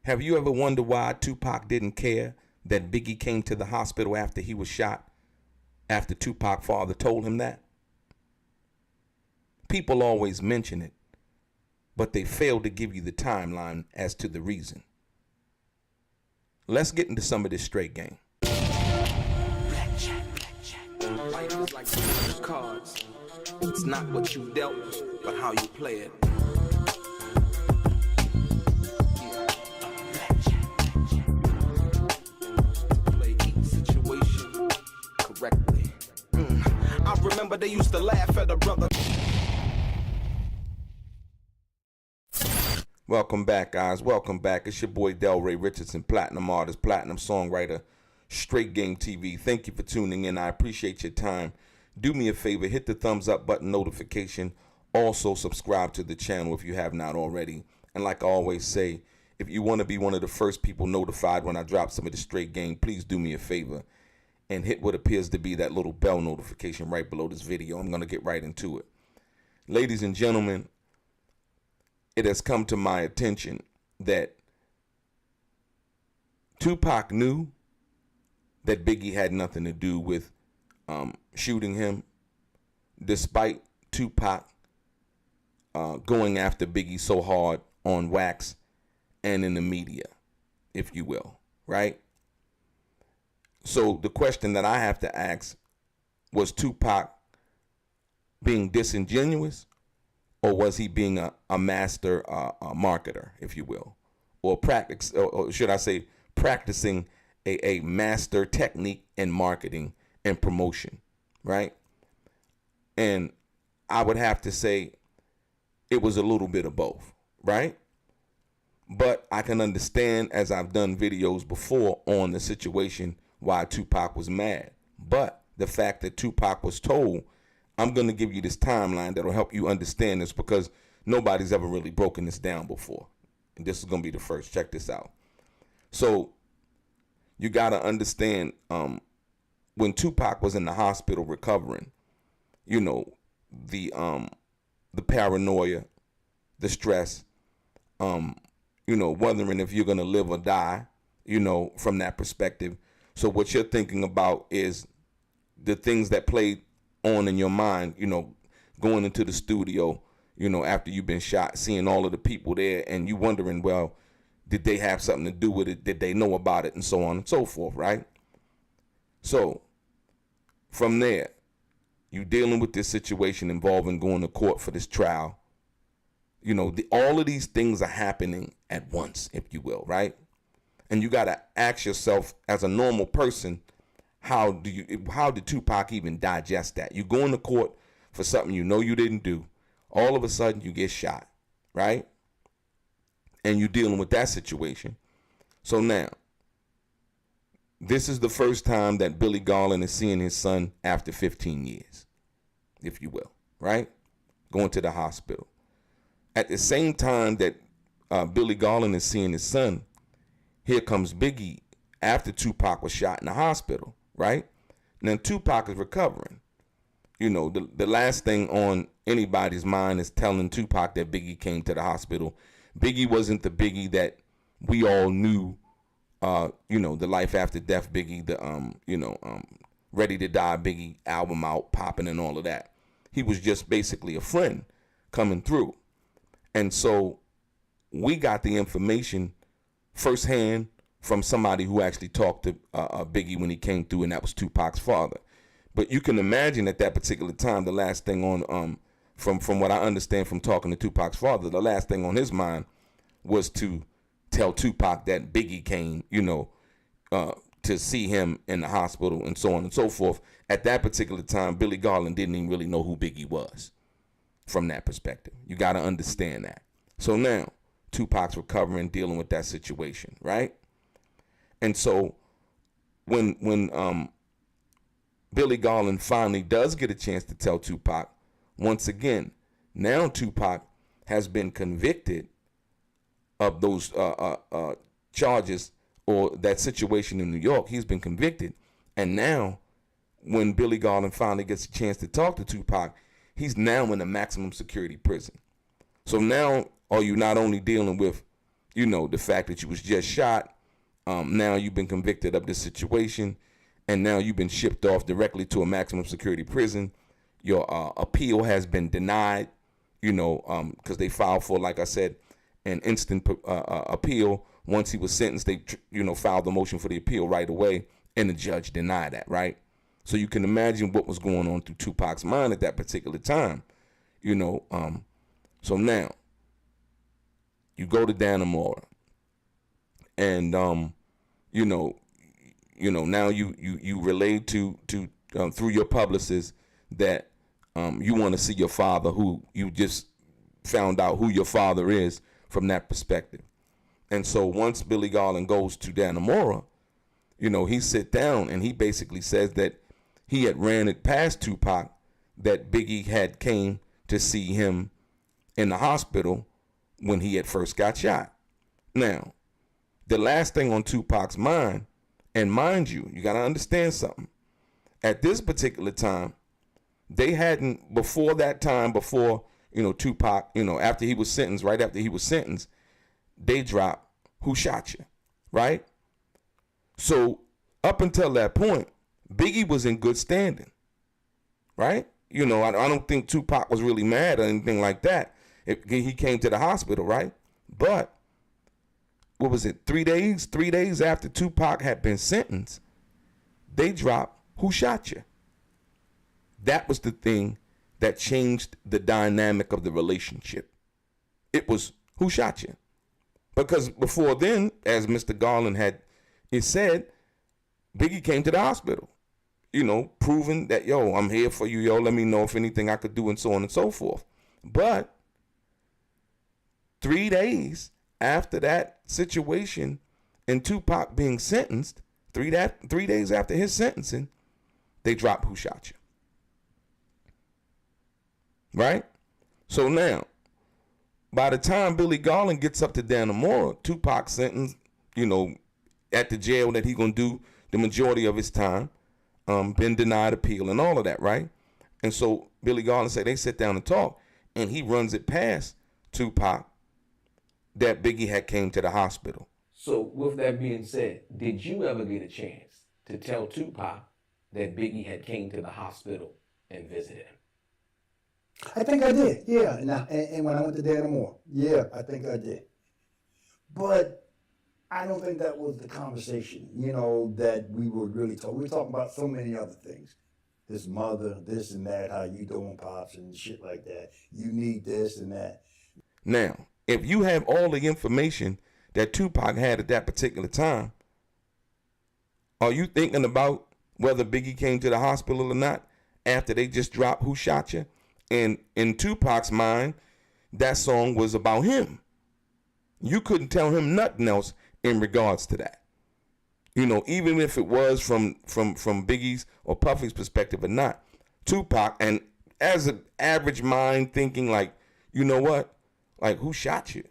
Have you ever wondered why Tupac didn't care that Biggie came to the hospital after he was shot, after Tupac's father told him that? People always mention it, but they fail to give you the timeline as to the reason. Let's get into some of this straight game. Life is like cards. It's not what you dealt, but how you play it. Play each situation correctly. I remember they used to laugh at a brother. Welcome back, guys. Welcome back. It's your boy Delray Richardson, platinum artist, platinum songwriter, Straight Game TV. Thank you for tuning in. I appreciate your time. Do me a favor, hit the thumbs up button, notification. Also, subscribe to the channel if you have not already. And like I always say, if you want to be one of the first people notified when I drop some of the Straight Game, please do me a favor and hit what appears to be that little bell notification right below this video. I'm going to get right into it. Ladies and gentlemen, it has come to my attention that Tupac knew that Biggie had nothing to do with shooting him, despite Tupac going after Biggie so hard on wax and in the media, if you will, right? So the question that I have to ask, was Tupac being disingenuous, or was he being a master marketer, if you will, or practice, or should I say practicing a master technique in marketing and promotion, right? And I would have to say it was a little bit of both, right? But I can understand, as I've done videos before on the situation, why Tupac was mad. But the fact that Tupac was told, I'm going to give you this timeline that will help you understand this, because nobody's ever really broken this down before. And this is going to be the first. Check this out. So you got to understand, when Tupac was in the hospital recovering, you know, the paranoia, the stress, you know, wondering if you're going to live or die, you know, from that perspective. So what you're thinking about is the things that played on in your mind, you know, going into the studio, you know, after you've been shot, seeing all of the people there, and you wondering, well, did they have something to do with it? Did they know about it? And so on and so forth, right? So from there, you're dealing with this situation involving going to court for this trial. You know, all of these things are happening at once, if you will, right? And you got to ask yourself, as a normal person, how did Tupac even digest that? You go into court for something you know you didn't do. All of a sudden, you get shot, right? And you're dealing with that situation. So now, this is the first time that Billy Garland is seeing his son after 15 years, if you will, right? Going to the hospital. At the same time that Billy Garland is seeing his son, here comes Biggie after Tupac was shot in the hospital, right? And then Tupac is recovering. You know, the last thing on anybody's mind is telling Tupac that Biggie came to the hospital. Biggie wasn't the Biggie that we all knew, you know, the life after death Biggie, the, Ready to Die Biggie album out, popping and all of that. He was just basically a friend coming through. And so we got the information firsthand from somebody who actually talked to Biggie when he came through, and that was Tupac's father. But you can imagine at that particular time, the last thing on, from what I understand from talking to Tupac's father, the last thing on his mind was to tell Tupac that Biggie came, you know, to see him in the hospital and so on and so forth. At that particular time, Billy Garland didn't even really know who Biggie was from that perspective. You got to understand that. So now Tupac's recovering, dealing with that situation, right? And so when Billy Garland finally does get a chance to tell Tupac, once again, now Tupac has been convicted of those charges, or that situation in New York. He's been convicted. And now when Billy Garland finally gets a chance to talk to Tupac, he's now in a maximum security prison. So now are you not only dealing with the fact that you was just shot. Now you've been convicted of this situation, and now you've been shipped off directly to a maximum security prison. Your appeal has been denied, because they filed for, like I said, an instant appeal. Once he was sentenced, they, filed the motion for the appeal right away, and the judge denied that, right? So you can imagine what was going on through Tupac's mind at that particular time, So now, you go to Dannemora, and now you relayed to through your publicist that you want to see your father, who you just found out who your father is from that perspective. And so once Billy Garland goes to Dannemora, he sit down and he basically says that he had ran it past Tupac that Biggie had came to see him in the hospital when he had first got shot. Now, the last thing on Tupac's mind, and mind you got to understand something. At this particular time, they hadn't, before Tupac, after he was sentenced, right after he was sentenced, they dropped Who Shot You, right? So up until that point, Biggie was in good standing, right? I don't think Tupac was really mad or anything like that. He came to the hospital, right? But what was it, 3 days? 3 days after Tupac had been sentenced, they dropped Who Shot You. That was the thing that changed the dynamic of the relationship. It was Who Shot You. Because before then, as Mr. Garland had said, Biggie came to the hospital, proving that, I'm here for you, let me know if anything I could do, and so on and so forth. But 3 days after that situation and Tupac being sentenced, 3 days after his sentencing, they dropped Who Shot You. Right? So now, by the time Billy Garland gets up to Dannemora, Tupac's sentenced, at the jail that he's going to do the majority of his time, been denied appeal and all of that, right? And so Billy Garland said they sit down and talk, and he runs it past Tupac that Biggie had came to the hospital. So with that being said, did you ever get a chance to tell Tupac that Biggie had came to the hospital and visited him? I think I did, yeah. And when I went to Dannemora, yeah, I think I did. But I don't think that was the conversation, that we were really talking. We were talking about so many other things. His mother, this and that, how you doing, Pops, and shit like that. You need this and that. Now, if you have all the information that Tupac had at that particular time, are you thinking about whether Biggie came to the hospital or not after they just dropped Who Shot You? And in Tupac's mind, that song was about him. You couldn't tell him nothing else in regards to that. Even if it was from Biggie's or Puffy's perspective or not, Tupac, and as an average mind thinking like, what? Like, who shot you?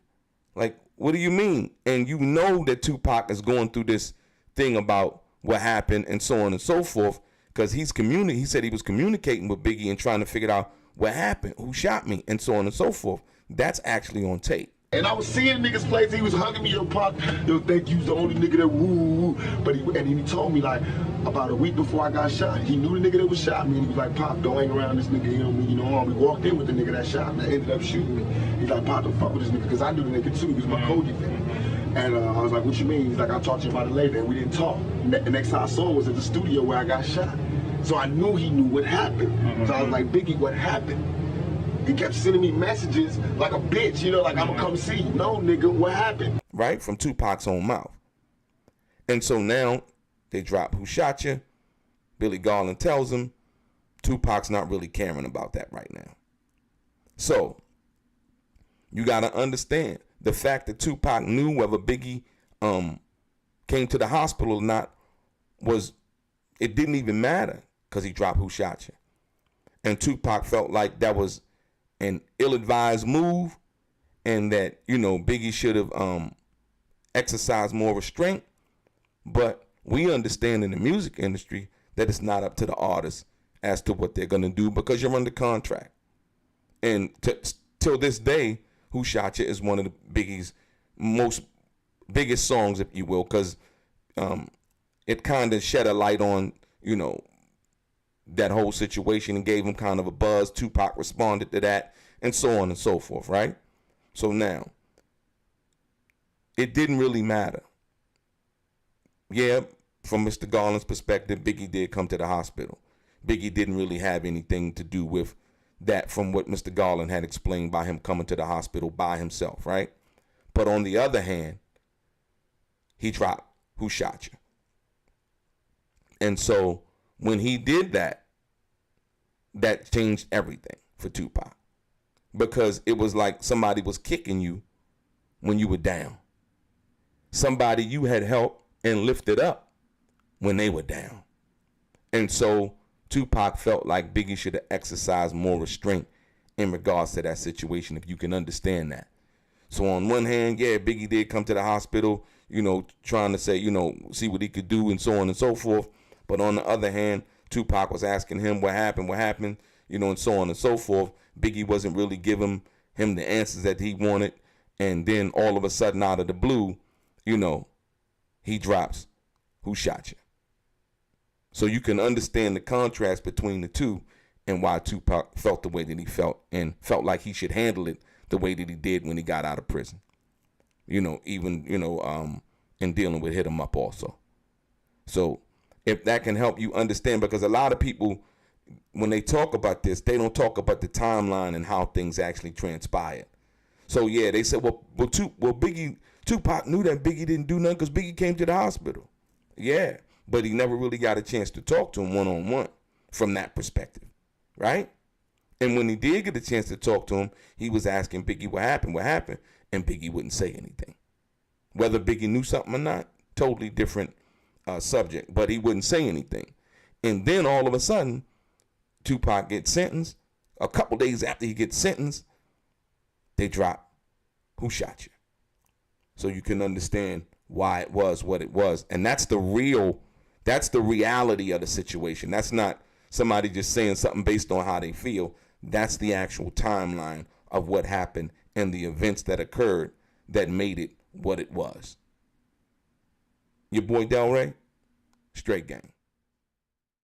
Like, what do you mean? And that Tupac is going through this thing about what happened and so on and so forth, because he said he was communicating with Biggie and trying to figure out what happened, who shot me, and so on and so forth. That's actually on tape. And I was seeing niggas place, he was hugging me, Pop, think you was the only nigga that woo. But he told me, like, about a week before I got shot, he knew the nigga that was shot me, and he was like, Pop, don't hang around this nigga, we walked in with the nigga that shot me, that ended up shooting me. He's like, Pop, don't fuck with this nigga, because I knew the nigga too, he was my Cody fan. And I was like, what you mean? He's like, I'll talk to you about it later, and we didn't talk. The next time I saw him was at the studio where I got shot. So I knew he knew what happened. So I was like, Biggie, what happened? He kept sending me messages like a bitch, like, I'm gonna come see you. No, nigga, what happened? Right? From Tupac's own mouth. And so now they drop Who Shot You. Billy Garland tells him Tupac's not really caring about that right now. So you got to understand the fact that Tupac knew whether Biggie came to the hospital or not it didn't even matter because he dropped Who Shot You. And Tupac felt like that was an ill-advised move and that, Biggie should have exercised more restraint. But we understand in the music industry that it's not up to the artist as to what they're going to do because you're under contract. And till this day, Who Shot You is one of the Biggie's most biggest songs, if you will, because it kind of shed a light on, that whole situation and gave him kind of a buzz. Tupac responded to that, and so on and so forth, right? So now, it didn't really matter. Yeah, from Mr. Garland's perspective, Biggie did come to the hospital. Biggie didn't really have anything to do with that from what Mr. Garland had explained by him coming to the hospital by himself, right? But on the other hand, he dropped "Who Shot You?" And so when he did that, that changed everything for Tupac. Because it was like somebody was kicking you when you were down. Somebody you had helped and lifted up when they were down. And so Tupac felt like Biggie should have exercised more restraint in regards to that situation, if you can understand that. So on one hand, yeah, Biggie did come to the hospital, trying to say, see what he could do and so on and so forth. But on the other hand, Tupac was asking him what happened, and so on and so forth. Biggie wasn't really giving him the answers that he wanted. And then all of a sudden, out of the blue, he drops "Who Shot You?" So you can understand the contrast between the two and why Tupac felt the way that he felt and felt like he should handle it the way that he did when he got out of prison. In dealing with Hit 'Em Up also. So if that can help you understand, because a lot of people, when they talk about this, they don't talk about the timeline and how things actually transpired. So yeah, they said, Tupac knew that Biggie didn't do nothing because Biggie came to the hospital. Yeah, but he never really got a chance to talk to him one-on-one from that perspective, right? And when he did get a chance to talk to him, he was asking Biggie what happened, and Biggie wouldn't say anything. Whether Biggie knew something or not, totally different subject, but he wouldn't say anything. And then all of a sudden, Tupac gets sentenced. A couple days after he gets sentenced, they drop "Who Shot You?" So you can understand why it was what it was. And that's the reality of the situation. That's not somebody just saying something based on how they feel. That's the actual timeline of what happened and the events that occurred that made it what it was. Your boy Delray, Straight Gang.